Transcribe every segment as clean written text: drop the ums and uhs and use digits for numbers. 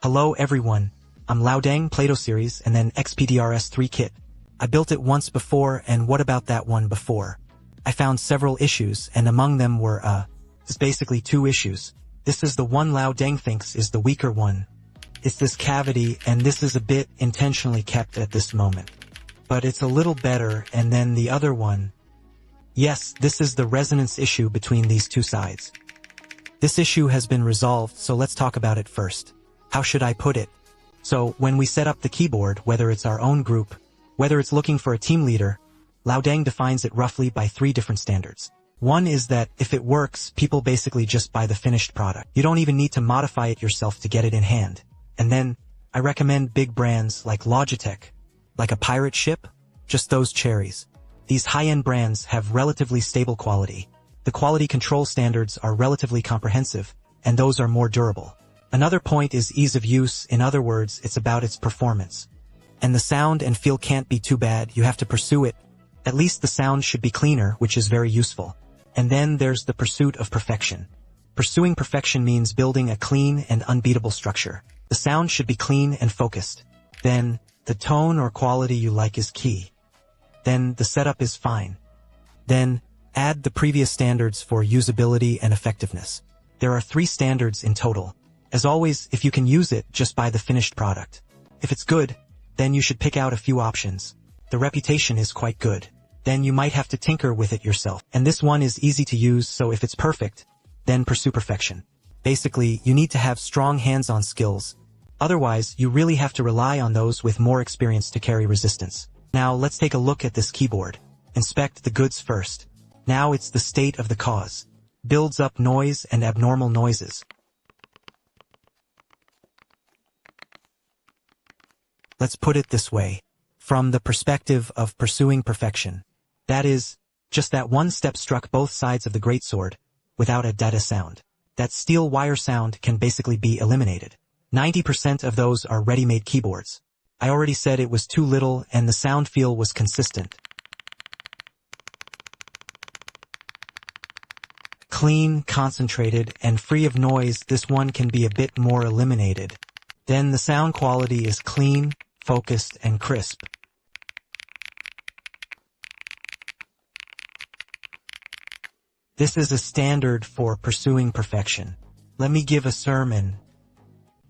Hello everyone, I'm Laodang Plato Series and then XPDRS3 Kit. I built it once before, and what about that one before? I found several issues, and among them were, it's basically two issues. This is the one Laodang thinks is the weaker one. It's this cavity, and this is a bit intentionally kept at this moment. But it's a little better, and then the other one. Yes, this is the resonance issue between these two sides. This issue has been resolved, so let's talk about it first. How should I put it? So, when we set up the keyboard, whether it's our own group, whether it's looking for a team leader, Laodang defines it roughly by 3 different standards. One is that, if it works, people basically just buy the finished product. You don't even need to modify it yourself to get it in hand. And then, I recommend big brands like Logitech. Like a pirate ship? Just those cherries. These high-end brands have relatively stable quality. The quality control standards are relatively comprehensive, and those are more durable. Another point is ease of use. In other words, it's about its performance. And the sound and feel can't be too bad. You have to pursue it. At least the sound should be cleaner, which is very useful. And then there's the pursuit of perfection. Pursuing perfection means building a clean and unbeatable structure. The sound should be clean and focused. Then, the tone or quality you like is key. Then, the setup is fine. Then, add the previous standards for usability and effectiveness. There are 3 standards in total. As always, if you can use it, just buy the finished product. If it's good, then you should pick out a few options. The reputation is quite good. Then you might have to tinker with it yourself. And this one is easy to use, so if it's perfect, then pursue perfection. Basically, you need to have strong hands-on skills. Otherwise, you really have to rely on those with more experience to carry resistance. Now, let's take a look at this keyboard. Inspect the goods first. Now it's the state of the cause. Builds up noise and abnormal noises. Let's put it this way. From the perspective of pursuing perfection. That is, just that one step struck both sides of the greatsword, without a data sound. That steel wire sound can basically be eliminated. 90% of those are ready-made keyboards. I already said it was too little, and the sound feel was consistent. Clean, concentrated, and free of noise. This one can be a bit more eliminated. Then the sound quality is clean, focused, and crisp. This is a standard for pursuing perfection. Let me give a sermon.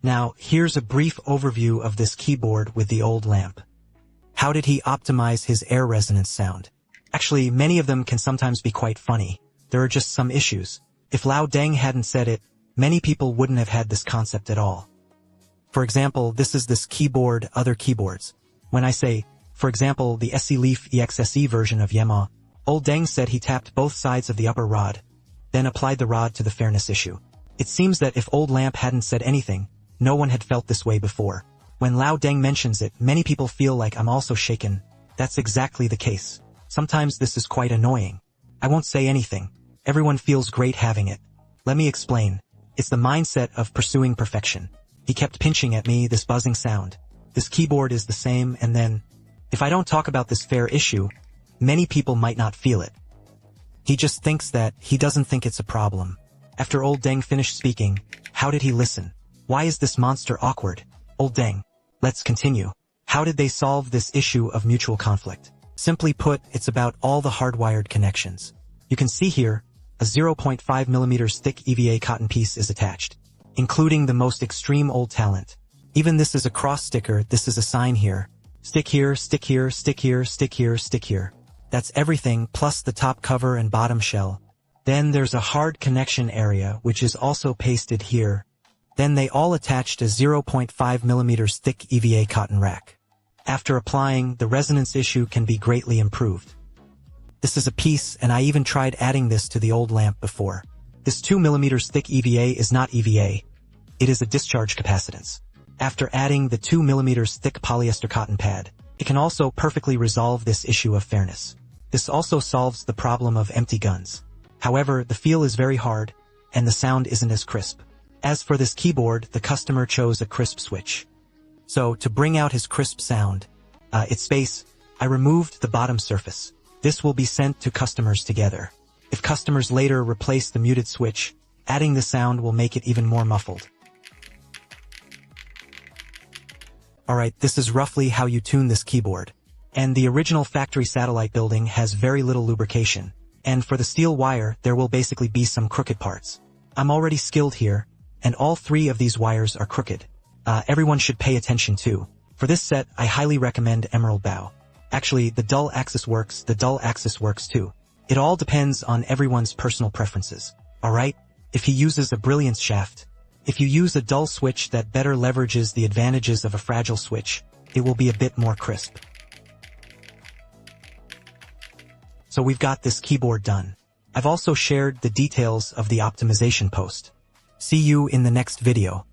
Now, here's a brief overview of this keyboard with the old lamp. How did he optimize his air resonance sound? Actually, many of them can sometimes be quite funny. There are just some issues. If Laodang hadn't said it, many people wouldn't have had this concept at all. For example, this is this keyboard, other keyboards. When I say, for example, the SE Leaf EXSE version of Yamaha, Old Deng said he tapped both sides of the upper rod, then applied the rod to the fairness issue. It seems that if Old Lamp hadn't said anything, no one had felt this way before. When Laodang mentions it, many people feel like I'm also shaken. That's exactly the case. Sometimes this is quite annoying. I won't say anything. Everyone feels great having it. Let me explain. It's the mindset of pursuing perfection. He kept pinching at me, this buzzing sound. This keyboard is the same, and then, if I don't talk about this fair issue, many people might not feel it. He just thinks that he doesn't think it's a problem. After Old Deng finished speaking, how did he listen? Why is this monster awkward? Old Deng. Let's continue. How did they solve this issue of mutual conflict? Simply put, it's about all the hardwired connections. You can see here, a 0.5 mm thick EVA cotton piece is attached, including the most extreme old talent. Even this is a cross sticker. This is a sign here. Stick here, stick here, stick here, stick here, stick here. That's everything, plus the top cover and bottom shell. Then there's a hard connection area, which is also pasted here. Then they all attached a 0.5 mm thick EVA cotton rack. After applying, the resonance issue can be greatly improved. This is a piece, and I even tried adding this to the old lamp before. This 2 mm thick EVA is not EVA. It is a discharge capacitance. After adding the 2 mm thick polyester cotton pad, it can also perfectly resolve this issue of fairness. This also solves the problem of empty guns. However, the feel is very hard, and the sound isn't as crisp. As for this keyboard, the customer chose a crisp switch. So, to bring out his crisp sound, its space, I removed the bottom surface. This will be sent to customers together. If customers later replace the muted switch, adding the sound will make it even more muffled. Alright, this is roughly how you tune this keyboard. And the original factory satellite building has very little lubrication. And for the steel wire, there will basically be some crooked parts. I'm already skilled here, and all 3 of these wires are crooked. Everyone should pay attention too. For this set, I highly recommend Emerald Bow. Actually, the dull axis works too. It all depends on everyone's personal preferences. Alright? If he uses a brilliance shaft, if you use a dull switch that better leverages the advantages of a fragile switch, it will be a bit more crisp. So we've got this keyboard done. I've also shared the details of the optimization post. See you in the next video.